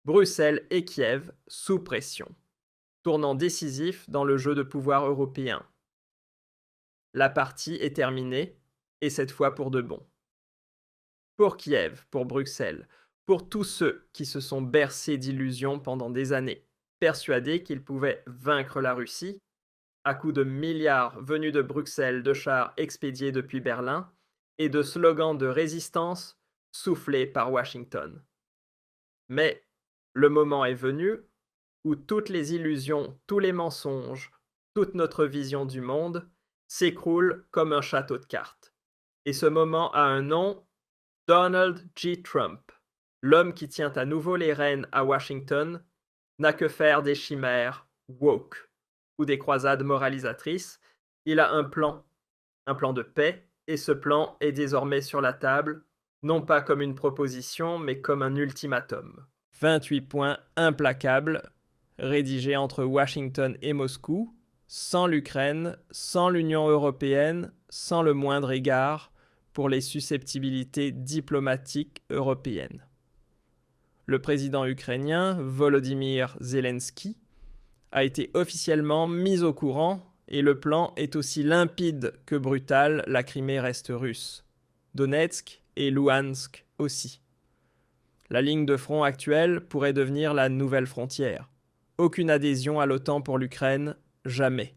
Bruxelles et Kiev sous pression, tournant décisif dans le jeu de pouvoir européen. La partie est terminée, et cette fois pour de bon. Pour Kiev, pour Bruxelles, pour tous ceux qui se sont bercés d'illusions pendant des années, persuadés qu'ils pouvaient vaincre la Russie, à coups de milliards venus de Bruxelles de chars expédiés depuis Berlin et de slogans de résistance soufflés par Washington. Mais le moment est venu où toutes les illusions, tous les mensonges, toute notre vision du monde s'écroulent comme un château de cartes. Et ce moment a un nom: Donald J. Trump, l'homme qui tient à nouveau les rênes à Washington, n'a que faire des chimères woke ou des croisades moralisatrices. Il a un plan de paix, et ce plan est désormais sur la table, non pas comme une proposition, mais comme un ultimatum. 28 points implacables, rédigés entre Washington et Moscou, sans l'Ukraine, sans l'Union européenne, sans le moindre égard pour les susceptibilités diplomatiques européennes. Le président ukrainien, Volodymyr Zelensky, a été officiellement mis au courant, et le plan est aussi limpide que brutal: la Crimée reste russe. Donetsk et Louhansk aussi. La ligne de front actuelle pourrait devenir la nouvelle frontière. Aucune adhésion à l'OTAN pour l'Ukraine, jamais.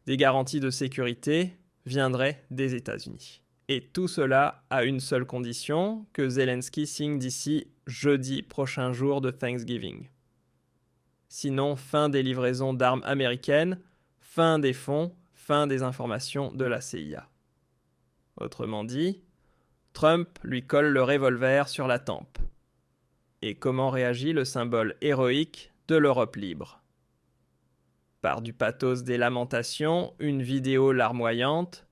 Des garanties de sécurité viendraient des États-Unis. Et tout cela à une seule condition: que Zelensky signe d'ici jeudi prochain, jour de Thanksgiving. Sinon, fin des livraisons d'armes américaines, fin des fonds, fin des informations de la CIA. Autrement dit, Trump lui colle le revolver sur la tempe. Et comment réagit le symbole héroïque de l'Europe libre? Par du pathos des lamentations, une vidéo larmoyante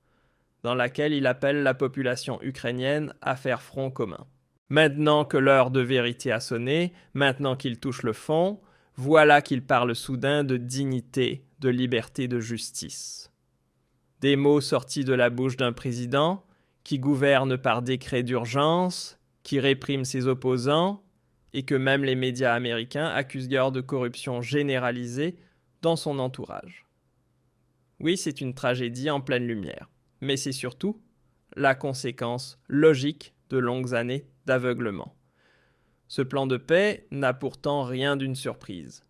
dans laquelle il appelle la population ukrainienne à faire front commun. Maintenant que l'heure de vérité a sonné, maintenant qu'il touche le fond, voilà qu'il parle soudain de dignité, de liberté, de justice. Des mots sortis de la bouche d'un président qui gouverne par décret d'urgence, qui réprime ses opposants, et que même les médias américains accusent de corruption généralisée dans son entourage. Oui, c'est une tragédie en pleine lumière, mais c'est surtout la conséquence logique de longues années d'aveuglement. Ce plan de paix n'a pourtant rien d'une surprise.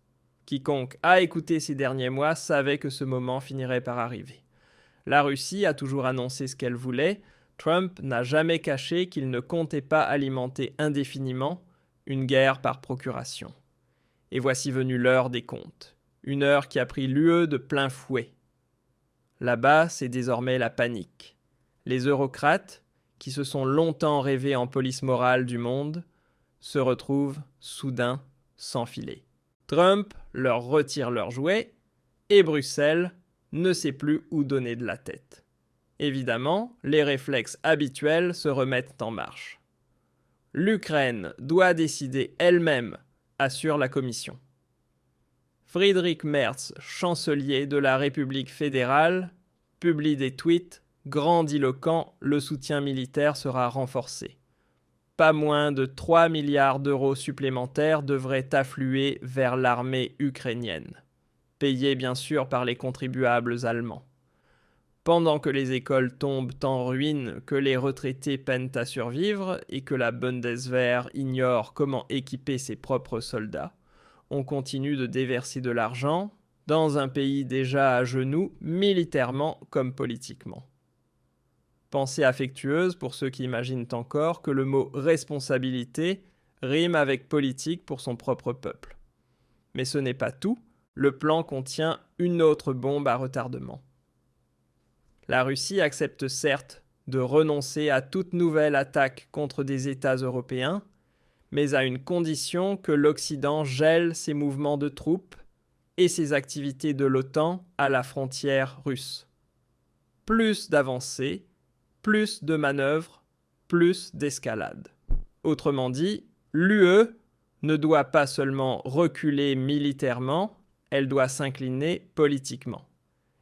Quiconque a écouté ces derniers mois savait que ce moment finirait par arriver. La Russie a toujours annoncé ce qu'elle voulait. Trump n'a jamais caché qu'il ne comptait pas alimenter indéfiniment une guerre par procuration. Et voici venue l'heure des comptes. Une heure qui a pris l'UE de plein fouet. Là-bas, c'est désormais la panique. Les eurocrates, qui se sont longtemps rêvés en police morale du monde, se retrouvent soudain sans filet. Trump leur retire leurs jouets, et Bruxelles ne sait plus où donner de la tête. Évidemment, les réflexes habituels se remettent en marche. L'Ukraine doit décider elle-même, assure la Commission. Friedrich Merz, chancelier de la République fédérale, publie des tweets grandiloquents: le soutien militaire sera renforcé. Pas moins de 3 milliards d'euros supplémentaires devraient affluer vers l'armée ukrainienne, payée bien sûr par les contribuables allemands. Pendant que les écoles tombent en ruine, que les retraités peinent à survivre et que la Bundeswehr ignore comment équiper ses propres soldats, on continue de déverser de l'argent dans un pays déjà à genoux, militairement comme politiquement. Pensée affectueuse pour ceux qui imaginent encore que le mot responsabilité rime avec politique pour son propre peuple. Mais ce n'est pas tout, le plan contient une autre bombe à retardement. La Russie accepte certes de renoncer à toute nouvelle attaque contre des États européens, mais à une condition: que l'Occident gèle ses mouvements de troupes et ses activités de l'OTAN à la frontière russe. Plus d'avancées, plus de manœuvres, plus d'escalade. Autrement dit, l'UE ne doit pas seulement reculer militairement, elle doit s'incliner politiquement.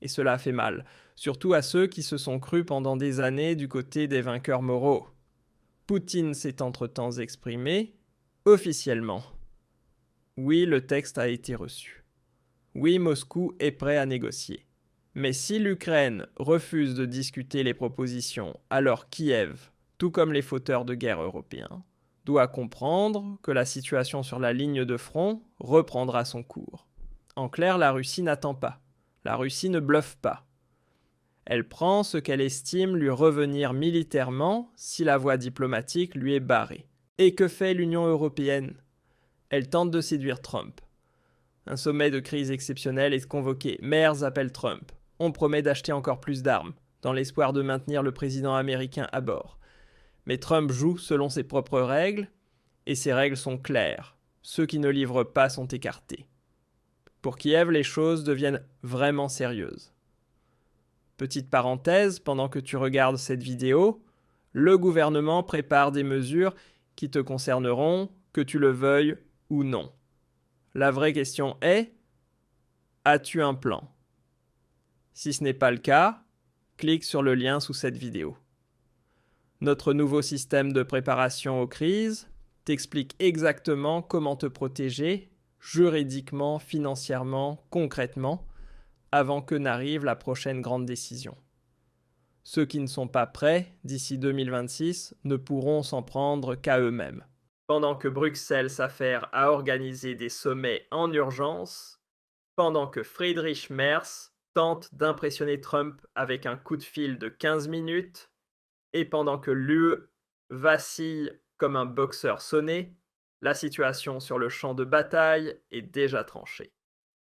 Et cela fait mal, surtout à ceux qui se sont crus pendant des années du côté des vainqueurs moraux. Poutine s'est entre-temps exprimé officiellement. Oui, le texte a été reçu. Oui, Moscou est prêt à négocier. Mais si l'Ukraine refuse de discuter les propositions, alors Kiev, tout comme les fauteurs de guerre européens, doit comprendre que la situation sur la ligne de front reprendra son cours. En clair, la Russie n'attend pas. La Russie ne bluffe pas. Elle prend ce qu'elle estime lui revenir militairement si la voie diplomatique lui est barrée. Et que fait l'Union européenne ? Elle tente de séduire Trump. Un sommet de crise exceptionnelle est convoqué. Merz appelle Trump. On promet d'acheter encore plus d'armes, dans l'espoir de maintenir le président américain à bord. Mais Trump joue selon ses propres règles, et ces règles sont claires. Ceux qui ne livrent pas sont écartés. Pour Kiev, les choses deviennent vraiment sérieuses. Petite parenthèse, pendant que tu regardes cette vidéo, le gouvernement prépare des mesures qui te concerneront, que tu le veuilles ou non. La vraie question est, as-tu un plan ? Si ce n'est pas le cas, clique sur le lien sous cette vidéo. Notre nouveau système de préparation aux crises t'explique exactement comment te protéger, juridiquement, financièrement, concrètement, avant que n'arrive la prochaine grande décision. Ceux qui ne sont pas prêts d'ici 2026 ne pourront s'en prendre qu'à eux-mêmes. Pendant que Bruxelles s'affaire à organiser des sommets en urgence, pendant que Friedrich Merz tente d'impressionner Trump avec un coup de fil de 15 minutes, et pendant que l'UE vacille comme un boxeur sonné, la situation sur le champ de bataille est déjà tranchée.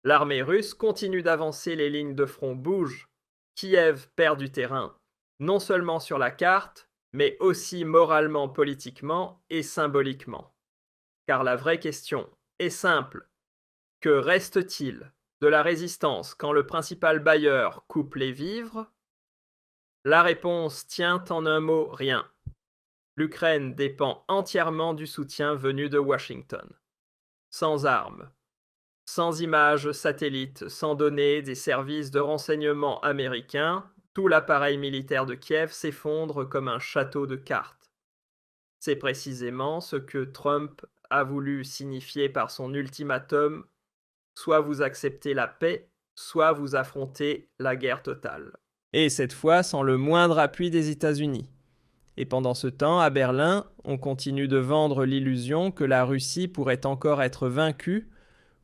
L'armée russe continue d'avancer, les lignes de front bougent. Kiev perd du terrain, non seulement sur la carte, mais aussi moralement, politiquement et symboliquement. Car la vraie question est simple. Que reste-t-il de la résistance quand le principal bailleur coupe les vivres ? La réponse tient en un mot, rien. L'Ukraine dépend entièrement du soutien venu de Washington. Sans armes, sans images satellites, sans données des services de renseignement américains, tout l'appareil militaire de Kiev s'effondre comme un château de cartes. C'est précisément ce que Trump a voulu signifier par son ultimatum: soit vous acceptez la paix, soit vous affrontez la guerre totale. Et cette fois sans le moindre appui des États-Unis. Et pendant ce temps, à Berlin, on continue de vendre l'illusion que la Russie pourrait encore être vaincue,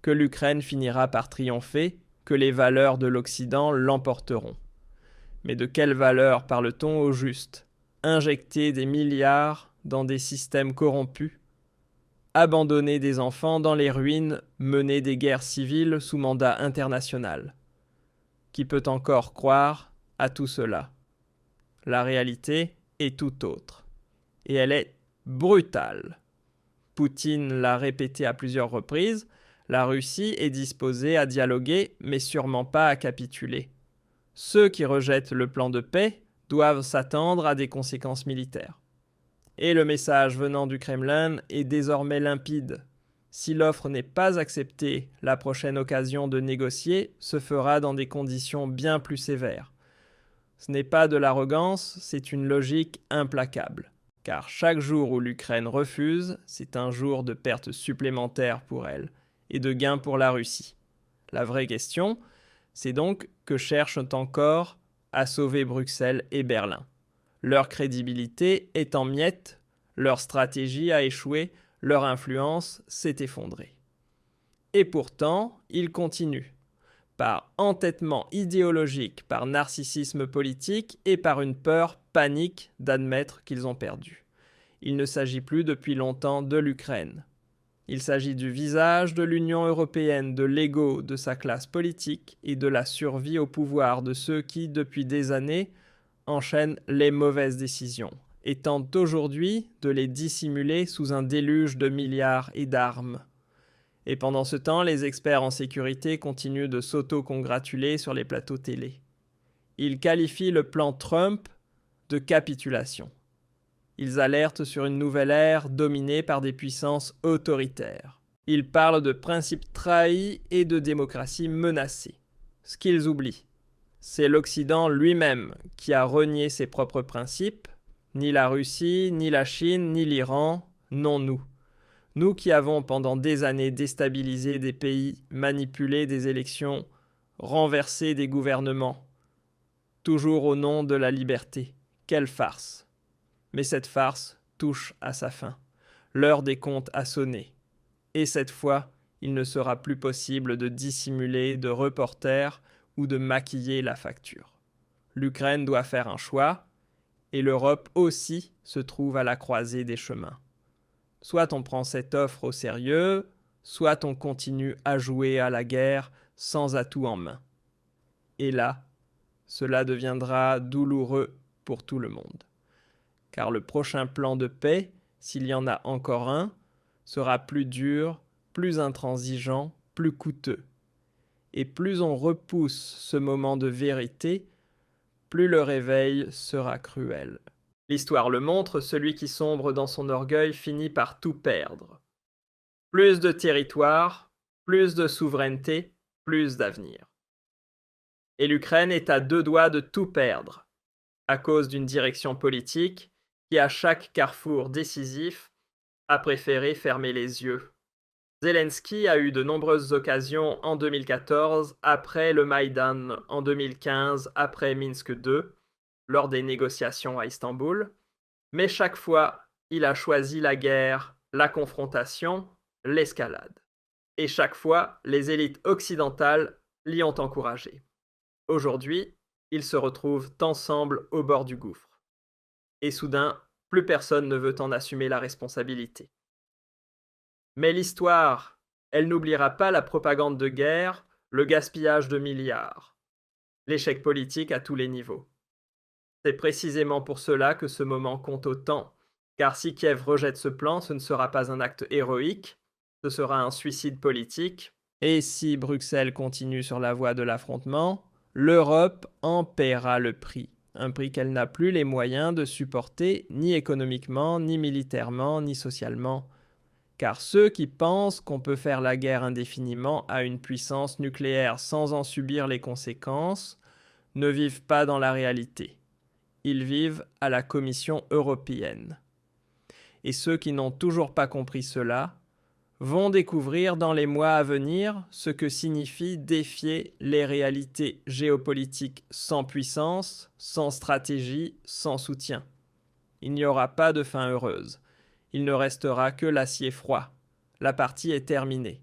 que l'Ukraine finira par triompher, que les valeurs de l'Occident l'emporteront. Mais de quelles valeurs parle-t-on au juste ? Injecter des milliards dans des systèmes corrompus ? Abandonner des enfants dans les ruines, mener des guerres civiles sous mandat international ? Qui peut encore croire à tout cela ? La réalité est tout autre. Et elle est brutale. Poutine l'a répété à plusieurs reprises, la Russie est disposée à dialoguer, mais sûrement pas à capituler. Ceux qui rejettent le plan de paix doivent s'attendre à des conséquences militaires. Et le message venant du Kremlin est désormais limpide. Si l'offre n'est pas acceptée, la prochaine occasion de négocier se fera dans des conditions bien plus sévères. Ce n'est pas de l'arrogance, c'est une logique implacable. Car chaque jour où l'Ukraine refuse, c'est un jour de perte supplémentaire pour elle et de gain pour la Russie. La vraie question, c'est donc que cherchent encore à sauver Bruxelles et Berlin. Leur crédibilité est en miettes, leur stratégie a échoué, leur influence s'est effondrée. Et pourtant, ils continuent. Par entêtement idéologique, par narcissisme politique et par une peur panique d'admettre qu'ils ont perdu. Il ne s'agit plus depuis longtemps de l'Ukraine. Il s'agit du visage de l'Union européenne, de l'ego de sa classe politique et de la survie au pouvoir de ceux qui, depuis des années, enchaînent les mauvaises décisions et tentent aujourd'hui de les dissimuler sous un déluge de milliards et d'armes. Et pendant ce temps, les experts en sécurité continuent de s'auto-congratuler sur les plateaux télé. Ils qualifient le plan Trump de capitulation. Ils alertent sur une nouvelle ère dominée par des puissances autoritaires. Ils parlent de principes trahis et de démocratie menacée. Ce qu'ils oublient, c'est l'Occident lui-même qui a renié ses propres principes. Ni la Russie, ni la Chine, ni l'Iran, non nous. Nous qui avons pendant des années déstabilisé des pays, manipulé des élections, renversé des gouvernements, toujours au nom de la liberté. Quelle farce! Mais cette farce touche à sa fin. L'heure des comptes a sonné. Et cette fois, il ne sera plus possible de dissimuler, de reporter ou de maquiller la facture. L'Ukraine doit faire un choix, et l'Europe aussi se trouve à la croisée des chemins. Soit on prend cette offre au sérieux, soit on continue à jouer à la guerre sans atout en main. Et là, cela deviendra douloureux pour tout le monde. Car le prochain plan de paix, s'il y en a encore un, sera plus dur, plus intransigeant, plus coûteux. Et plus on repousse ce moment de vérité, plus le réveil sera cruel. L'histoire le montre, celui qui sombre dans son orgueil finit par tout perdre. Plus de territoire, plus de souveraineté, plus d'avenir. Et l'Ukraine est à 2 doigts de tout perdre, à cause d'une direction politique qui, à chaque carrefour décisif, a préféré fermer les yeux. Zelensky a eu de nombreuses occasions en 2014, après le Maïdan en 2015, après Minsk II, lors des négociations à Istanbul, mais chaque fois, il a choisi la guerre, la confrontation, l'escalade. Et chaque fois, les élites occidentales l'y ont encouragé. Aujourd'hui, ils se retrouvent ensemble au bord du gouffre. Et soudain, plus personne ne veut en assumer la responsabilité. Mais l'histoire, elle n'oubliera pas la propagande de guerre, le gaspillage de milliards, l'échec politique à tous les niveaux. C'est précisément pour cela que ce moment compte autant, car si Kiev rejette ce plan, ce ne sera pas un acte héroïque, ce sera un suicide politique. Et si Bruxelles continue sur la voie de l'affrontement, l'Europe en paiera le prix. Un prix qu'elle n'a plus les moyens de supporter, ni économiquement, ni militairement, ni socialement. Car ceux qui pensent qu'on peut faire la guerre indéfiniment à une puissance nucléaire sans en subir les conséquences, ne vivent pas dans la réalité. Ils vivent à la Commission européenne. Et ceux qui n'ont toujours pas compris cela vont découvrir dans les mois à venir ce que signifie défier les réalités géopolitiques sans puissance, sans stratégie, sans soutien. Il n'y aura pas de fin heureuse. Il ne restera que l'acier froid. La partie est terminée.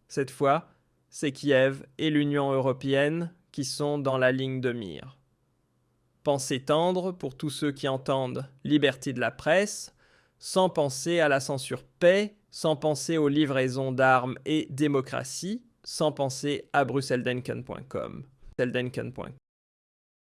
Cette fois, c'est Kiev et l'Union européenne qui sont dans la ligne de mire. Pensée tendre pour tous ceux qui entendent liberté de la presse, sans penser à la censure paix, sans penser aux livraisons d'armes et démocratie, sans penser à brusseldenken.com.